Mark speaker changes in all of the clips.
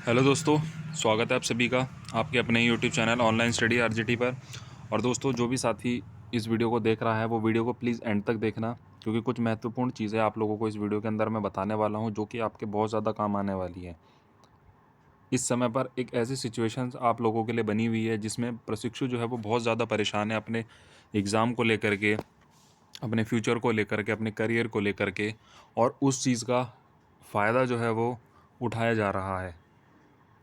Speaker 1: Hello दोस्तों, स्वागत है आप सभी का आपके अपने YouTube channel online study RGT पर। और दोस्तों, जो भी साथी इस वीडियो को देख रहा है वो वीडियो को प्लीज़ एंड तक देखना, क्योंकि कुछ महत्वपूर्ण चीज़ें आप लोगों को इस वीडियो के अंदर मैं बताने वाला हूं जो कि आपके बहुत ज़्यादा काम आने वाली है। इस समय पर एक ऐसी सिचुएशन आप लोगों के लिए बनी हुई है जिसमें प्रशिक्षु जो है वो बहुत ज़्यादा परेशान है अपने एग्ज़ाम को लेकर के, अपने फ्यूचर को लेकर के, अपने करियर को लेकर के, और उस चीज़ का फ़ायदा जो है वो उठाया जा रहा है।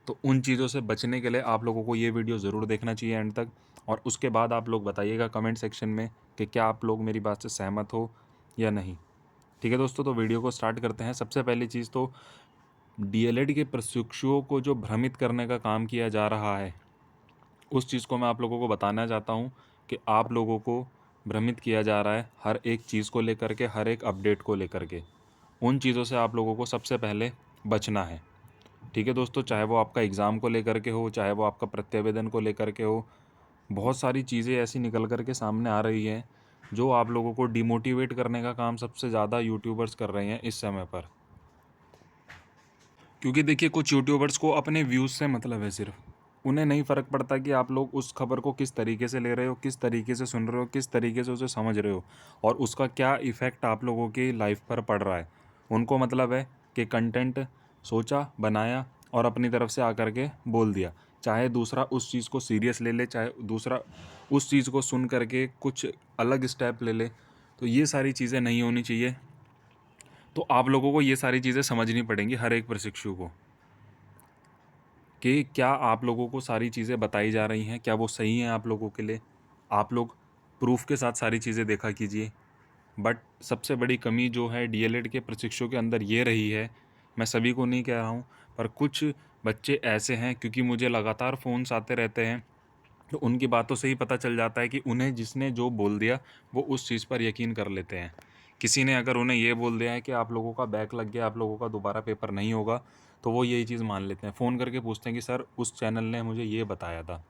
Speaker 1: तो उन चीज़ों से बचने के लिए आप लोगों को ये वीडियो ज़रूर देखना चाहिए एंड तक। और उसके बाद आप लोग बताइएगा कमेंट सेक्शन में कि क्या आप लोग मेरी बात से सहमत हो या नहीं। ठीक है दोस्तों, तो वीडियो को स्टार्ट करते हैं। सबसे पहली चीज़ तो डीएलएड के प्रशिक्षुओं को जो भ्रमित करने का काम किया जा रहा है, उस चीज़ को मैं आप लोगों को बताना चाहता हूँ कि आप लोगों को भ्रमित किया जा रहा है हर एक चीज़ को लेकर के, हर एक अपडेट को लेकर के। उन चीज़ों से आप लोगों को सबसे पहले बचना है। ठीक है दोस्तों, चाहे वो आपका एग्ज़ाम को लेकर के हो, चाहे वो आपका प्रत्यावेदन को लेकर के हो, बहुत सारी चीज़ें ऐसी निकल कर के सामने आ रही हैं जो आप लोगों को डिमोटिवेट करने का काम सबसे ज़्यादा यूट्यूबर्स कर रहे हैं इस समय पर। क्योंकि देखिए, कुछ यूट्यूबर्स को अपने व्यूज़ से मतलब है सिर्फ। उन्हें नहीं फ़र्क पड़ता कि आप लोग उस खबर को किस तरीके से ले रहे हो, किस तरीके से सुन रहे हो, किस तरीके से उसे समझ रहे हो, और उसका क्या इफ़ेक्ट आप लोगों की लाइफ पर पड़ रहा है। उनको मतलब है कि कंटेंट सोचा, बनाया और अपनी तरफ से आकर के बोल दिया। चाहे दूसरा उस चीज़ को सीरियस ले ले, चाहे दूसरा उस चीज़ को सुन करके कुछ अलग स्टेप ले ले, तो ये सारी चीज़ें नहीं होनी चाहिए। तो आप लोगों को ये सारी चीज़ें समझनी पड़ेंगी, हर एक प्रशिक्षु को, कि क्या आप लोगों को सारी चीज़ें बताई जा रही हैं, क्या वो सही हैं आप लोगों के लिए। आप लोग प्रूफ के साथ सारी चीज़ें देखा कीजिए। बट सबसे बड़ी कमी जो है डीएलएड के प्रशिक्षुओं के अंदर ये रही है, मैं सभी को नहीं कह रहा हूँ, पर कुछ बच्चे ऐसे हैं, क्योंकि मुझे लगातार फ़ोन्स आते रहते हैं, तो उनकी बातों से ही पता चल जाता है कि उन्हें जिसने जो बोल दिया वो उस चीज़ पर यकीन कर लेते हैं। किसी ने अगर उन्हें ये बोल दिया है कि आप लोगों का बैक लग गया, आप लोगों का दोबारा पेपर नहीं होगा, तो वो यही चीज़ मान लेते हैं। फ़ोन करके पूछते हैं कि सर, उस चैनल ने मुझे ये बताया था,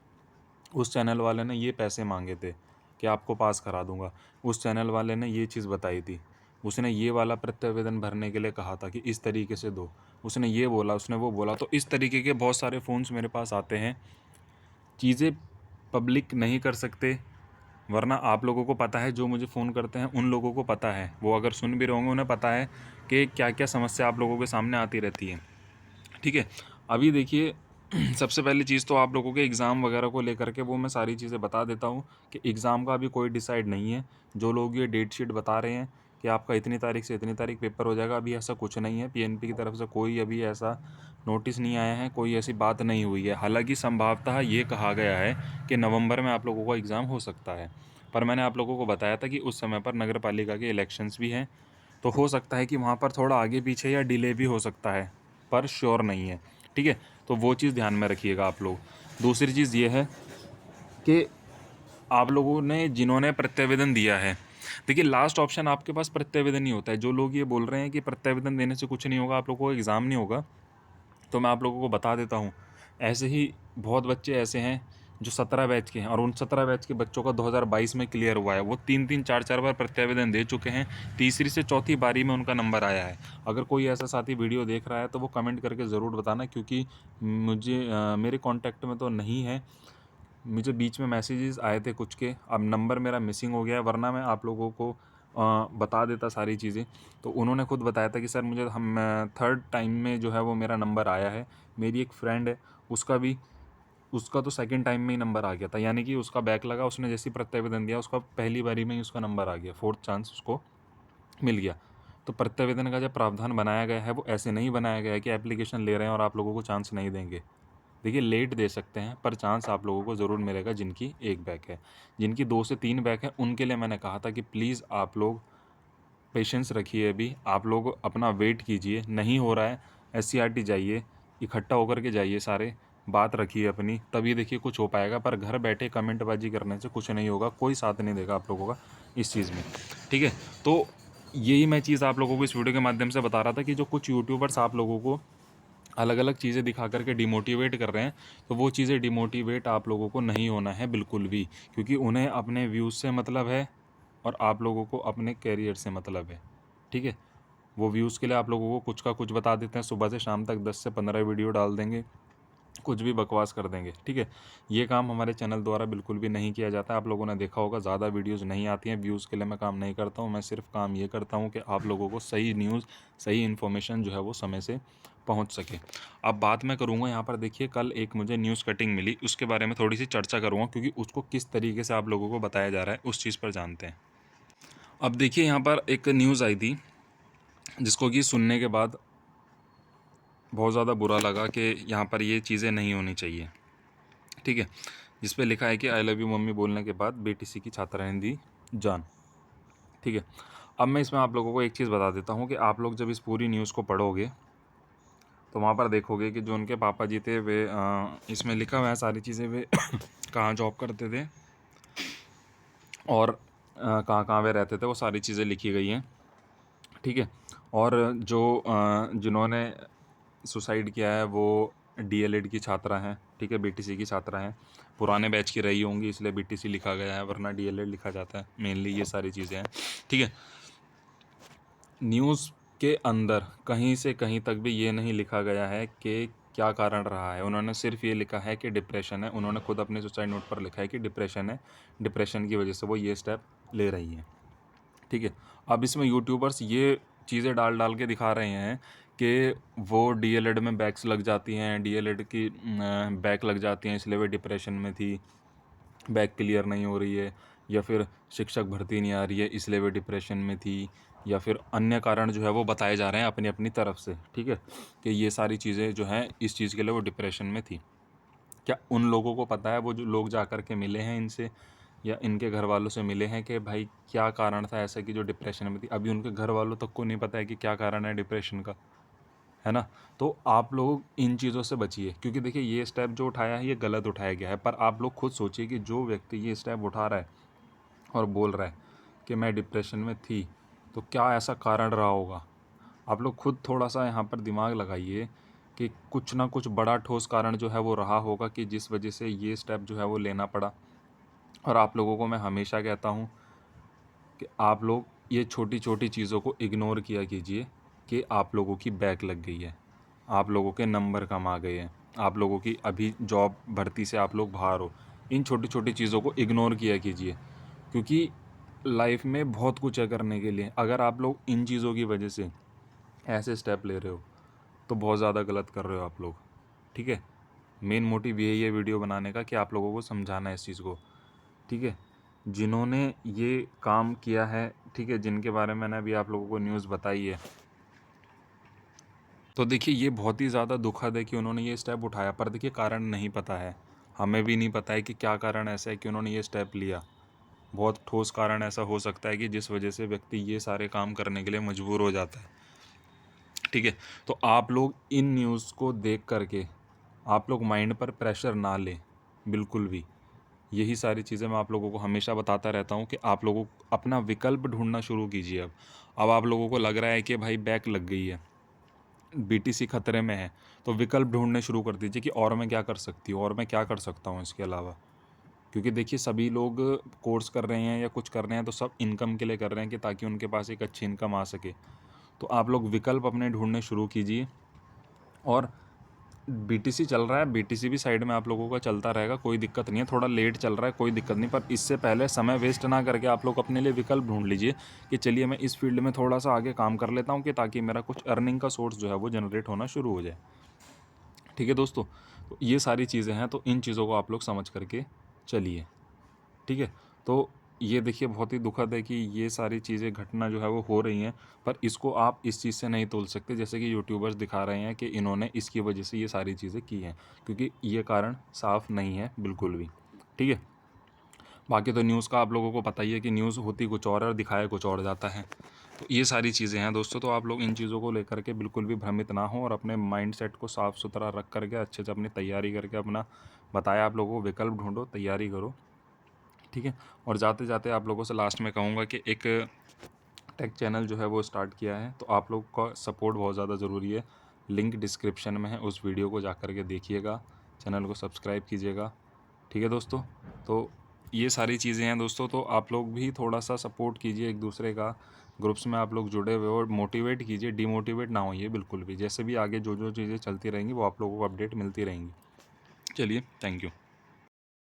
Speaker 1: उस चैनल वाले ने ये पैसे मांगे थे कि आपको पास करा दूंगा, उस चैनल वाले ने ये चीज़ बताई थी, उसने ये वाला प्रत्यावेदन भरने के लिए कहा था कि इस तरीके से दो, उसने ये बोला, उसने वो बोला। तो इस तरीके के बहुत सारे फ़ोन्स मेरे पास आते हैं। चीज़ें पब्लिक नहीं कर सकते, वरना आप लोगों को पता है, जो मुझे फ़ोन करते हैं उन लोगों को पता है, वो अगर सुन भी रहे होंगे उन्हें पता है कि क्या क्या समस्या आप लोगों के सामने आती रहती है। ठीक है, अभी देखिए, सबसे पहली चीज़ तो आप लोगों के एग्ज़ाम वगैरह को लेकर के वो मैं सारी चीज़ें बता देता हूँ कि एग्ज़ाम का अभी कोई डिसाइड नहीं है। जो लोग ये डेट शीट बता रहे हैं कि आपका इतनी तारीख से इतनी तारीख पेपर हो जाएगा, अभी ऐसा कुछ नहीं है। पीएनपी की तरफ से कोई अभी ऐसा नोटिस नहीं आया है, कोई ऐसी बात नहीं हुई है। हालांकि संभवतः ये कहा गया है कि नवंबर में आप लोगों का एग्ज़ाम हो सकता है, पर मैंने आप लोगों को बताया था कि उस समय पर नगर पालिका के इलेक्शंस भी हैं, तो हो सकता है कि वहाँ पर थोड़ा आगे पीछे या डिले भी हो सकता है, पर श्योर नहीं है। ठीक है, तो वो चीज़ ध्यान में रखिएगा आप लोग। दूसरी चीज़ ये है कि आप लोगों ने जिन्होंने प्रत्यावेदन दिया है, देखिए, लास्ट ऑप्शन आपके पास प्रत्यावेदन ही होता है। जो लोग ये बोल रहे हैं कि प्रत्यावेदन देने से कुछ नहीं होगा, आप लोगों को एग्ज़ाम नहीं होगा, तो मैं आप लोगों को बता देता हूँ। ऐसे ही बहुत बच्चे ऐसे हैं जो 17 बैच के हैं, और उन 17 बैच के बच्चों का 2022 में क्लियर हुआ है। वो 3-3 4-4 बार प्रत्यावेदन दे चुके हैं, तीसरी से चौथी बारी में उनका नंबर आया है। अगर कोई ऐसा साथी वीडियो देख रहा है तो वो कमेंट करके ज़रूर बताना, क्योंकि मेरे कॉन्टैक्ट में तो नहीं है। मुझे बीच में मैसेजेस आए थे कुछ के, अब नंबर मेरा मिसिंग हो गया है, वरना मैं आप लोगों को बता देता सारी चीज़ें। तो उन्होंने खुद बताया था कि सर, मुझे हम थर्ड टाइम में जो है वो मेरा नंबर आया है। मेरी एक फ्रेंड है, उसका तो सेकंड टाइम में ही नंबर आ गया था, यानी कि उसका बैक लगा, उसने जैसे ही प्रत्यावेदन दिया, उसका पहली बारी में ही उसका नंबर आ गया, फोर्थ चांस उसको मिल गया। तो प्रत्यावेदन का जो प्रावधान बनाया गया है वो ऐसे नहीं बनाया गया है कि एप्लीकेशन ले रहे हैं और आप लोगों को चांस नहीं देंगे। देखिए, लेट दे सकते हैं, पर चांस आप लोगों को ज़रूर मिलेगा जिनकी एक बैक है। जिनकी 2 से 3 बैक है, उनके लिए मैंने कहा था कि प्लीज़ आप लोग पेशेंस रखिए, अभी आप लोग अपना वेट कीजिए। नहीं हो रहा है, एससीईआरटी जाइए, इकट्ठा होकर के जाइए सारे, बात रखिए अपनी, तभी देखिए कुछ हो पाएगा। पर घर बैठे कमेंटबाजी करने से कुछ नहीं होगा, कोई साथ नहीं देगा आप लोगों का इस चीज़ में। ठीक है, तो यही मैं चीज़ आप लोगों को इस वीडियो के माध्यम से बता रहा था कि जो कुछ यूट्यूबर्स आप लोगों को अलग अलग चीज़ें दिखा करके डिमोटिवेट कर रहे हैं, तो वो चीज़ें डिमोटिवेट आप लोगों को नहीं होना है बिल्कुल भी, क्योंकि उन्हें अपने व्यूज़ से मतलब है और आप लोगों को अपने कैरियर से मतलब है। ठीक है, वो व्यूज़ के लिए आप लोगों को कुछ का कुछ बता देते हैं, सुबह से शाम तक 10 से 15 वीडियो डाल देंगे, कुछ भी बकवास कर देंगे, ठीक है। ये काम हमारे चैनल द्वारा बिल्कुल भी नहीं किया जाता है। आप लोगों ने देखा होगा ज़्यादा वीडियोज़ नहीं आती हैं, व्यूज़ के लिए मैं काम नहीं करता हूँ। मैं सिर्फ काम ये करता हूँ कि आप लोगों को सही न्यूज़, सही इन्फॉर्मेशन जो है वो समय से पहुँच सके। अब बात मैं करूँगा यहाँ पर, देखिए कल एक मुझे न्यूज़ कटिंग मिली, उसके बारे में थोड़ी सी चर्चा करूँगा, क्योंकि उसको किस तरीके से आप लोगों को बताया जा रहा है उस चीज़ पर जानते हैं। अब देखिए यहाँ पर एक न्यूज़ आई थी, जिसको कि सुनने के बाद बहुत ज़्यादा बुरा लगा कि यहाँ पर ये चीज़ें नहीं होनी चाहिए, ठीक है। जिस पे लिखा है कि आई लव यू मम्मी बोलने के बाद बीटीसी की छात्रा ने दी जान, ठीक है। अब मैं इसमें आप लोगों को एक चीज़ बता देता हूँ कि आप लोग जब इस पूरी न्यूज़ को पढ़ोगे तो वहाँ पर देखोगे कि जो उनके पापा जी थे वे इसमें लिखा हुआ है सारी चीज़ें, वे कहाँ जॉब करते थे और कहाँ कहाँ वे रहते थे, वो सारी चीज़ें लिखी गई हैं, ठीक है। और जो जिन्होंने सुसाइड किया है वो डीएलएड की छात्रा हैं, ठीक है, बीटीसी की छात्रा हैं। पुराने बैच की रही होंगी इसलिए बीटीसी लिखा गया है, वरना डीएलएड लिखा जाता है। मेनली ये सारी चीज़ें हैं, ठीक है। न्यूज़ के अंदर कहीं से कहीं तक भी ये नहीं लिखा गया है कि क्या कारण रहा है। उन्होंने सिर्फ ये लिखा है कि डिप्रेशन है। उन्होंने खुद अपने सुसाइड नोट पर लिखा है कि डिप्रेशन है, डिप्रेशन की वजह से वो ये स्टेप ले रही हैं, ठीक है। अब इसमें यूट्यूबर्स ये चीज़ें डाल डाल के दिखा रहे हैं कि वो डीएलएड में बैक्स लग जाती हैं, डीएलएड की बैक लग जाती हैं, इसलिए वे डिप्रेशन में थी, बैक क्लियर नहीं हो रही है, या फिर शिक्षक भर्ती नहीं आ रही है इसलिए वे डिप्रेशन में थी, या फिर अन्य कारण जो है वो बताए जा रहे हैं अपनी अपनी तरफ से, ठीक है, कि ये सारी चीज़ें जो हैं इस चीज़ के लिए वो डिप्रेशन में थी। क्या उन लोगों को पता है, वो जो लोग जा कर के मिले हैं इनसे या इनके घर वालों से मिले हैं कि भाई क्या कारण था ऐसा कि जो डिप्रेशन में थी? अभी उनके घर वालों तक को नहीं पता है कि क्या कारण है डिप्रेशन का, है ना। तो आप लोग इन चीज़ों से बचिए, क्योंकि देखिए ये स्टेप जो उठाया है ये गलत उठाया गया है। पर आप लोग खुद सोचिए कि जो व्यक्ति ये स्टेप उठा रहा है और बोल रहा है कि मैं डिप्रेशन में थी, तो क्या ऐसा कारण रहा होगा। आप लोग खुद थोड़ा सा यहाँ पर दिमाग लगाइए कि कुछ ना कुछ बड़ा ठोस कारण जो है वो रहा होगा कि जिस वजह से ये स्टेप जो है वो लेना पड़ा। और आप लोगों को मैं हमेशा कहता हूँ कि आप लोग ये छोटी छोटी चीज़ों को इग्नोर किया कीजिए कि आप लोगों की बैक लग गई है, आप लोगों के नंबर कम आ गए हैं, आप लोगों की अभी जॉब भर्ती से आप लोग बाहर हो। इन छोटी छोटी चीज़ों को इग्नोर किया कीजिए, क्योंकि लाइफ में बहुत कुछ है करने के लिए। अगर आप लोग इन चीज़ों की वजह से ऐसे स्टेप ले रहे हो तो बहुत ज़्यादा गलत कर रहे हो आप लोग, ठीक है। मेन मोटिव यही है वीडियो बनाने का कि आप लोगों को समझाना है इस चीज़ को, ठीक है। जिन्होंने ये काम किया है, ठीक है, जिनके बारे में मैंने अभी आप लोगों को न्यूज़ बताई है, तो देखिए ये बहुत ही ज़्यादा दुखद है कि उन्होंने ये स्टेप उठाया। पर देखिए कारण नहीं पता है, हमें भी नहीं पता है कि क्या कारण ऐसा है कि उन्होंने ये स्टेप लिया। बहुत ठोस कारण ऐसा हो सकता है कि जिस वजह से व्यक्ति ये सारे काम करने के लिए मजबूर हो जाता है, ठीक है। तो आप लोग इन न्यूज़ को देख करके आप लोग माइंड पर प्रेशर ना लें बिल्कुल भी। यही सारी चीज़ें मैं आप लोगों को हमेशा बताता रहता हूँ कि आप लोगों को अपना विकल्प ढूंढना शुरू कीजिए। अब आप लोगों को लग रहा है कि भाई बैक लग गई है, बीटीसी खतरे में है, तो विकल्प ढूंढने शुरू कर दीजिए कि और मैं क्या कर सकती हूँ, और मैं क्या कर सकता हूँ इसके अलावा। क्योंकि देखिए सभी लोग कोर्स कर रहे हैं या कुछ कर रहे हैं तो सब इनकम के लिए कर रहे हैं कि ताकि उनके पास एक अच्छी इनकम आ सके। तो आप लोग विकल्प अपने ढूंढने शुरू कीजिए। और बीटीसी चल रहा है, बीटीसी भी साइड में आप लोगों का चलता रहेगा, कोई दिक्कत नहीं है। थोड़ा लेट चल रहा है, कोई दिक्कत नहीं, पर इससे पहले समय वेस्ट ना करके आप लोग अपने लिए विकल्प ढूंढ लीजिए कि चलिए मैं इस फील्ड में थोड़ा सा आगे काम कर लेता हूँ कि ताकि मेरा कुछ अर्निंग का सोर्स जो है वो जनरेट होना शुरू हो जाए, ठीक है दोस्तों। तो ये सारी चीज़ें हैं, तो इन चीज़ों को आप लोग समझ करके चलिए, ठीक है। तो ये देखिए बहुत ही दुखद है कि ये सारी चीज़ें घटना जो है वो हो रही हैं, पर इसको आप इस चीज़ से नहीं तोल सकते जैसे कि यूट्यूबर्स दिखा रहे हैं कि इन्होंने इसकी वजह से ये सारी चीज़ें की हैं, क्योंकि ये कारण साफ नहीं है बिल्कुल भी, ठीक है। बाकी तो न्यूज़ का आप लोगों को पता ही है कि न्यूज़ होती कुछ और है और दिखाया कुछ और जाता है। तो ये सारी चीज़ें हैं दोस्तों, तो आप लोग इन चीज़ों को लेकर के बिल्कुल भी भ्रमित ना हो और अपने माइंड सेट को साफ़ सुथरा रख करके अच्छे से अपनी तैयारी करके अपना बताया आप लोगों को विकल्प ढूंढो, तैयारी करो, ठीक है। और जाते जाते आप लोगों से लास्ट में कहूँगा कि एक टेक चैनल जो है वो स्टार्ट किया है, तो आप लोग का सपोर्ट बहुत ज़्यादा ज़रूरी है। लिंक डिस्क्रिप्शन में है, उस वीडियो को जा कर के देखिएगा, चैनल को सब्सक्राइब कीजिएगा, ठीक है दोस्तों। तो ये सारी चीज़ें हैं दोस्तों, तो आप लोग भी थोड़ा सा सपोर्ट कीजिए एक दूसरे का, ग्रुप्स में आप लोग जुड़े हुए हो और मोटिवेट कीजिए, डिमोटिवेट ना होइए बिल्कुल भी। जैसे भी आगे जो जो चीज़ें चलती रहेंगी वो आप लोगों को अपडेट मिलती रहेंगी, चलिए, थैंक यू।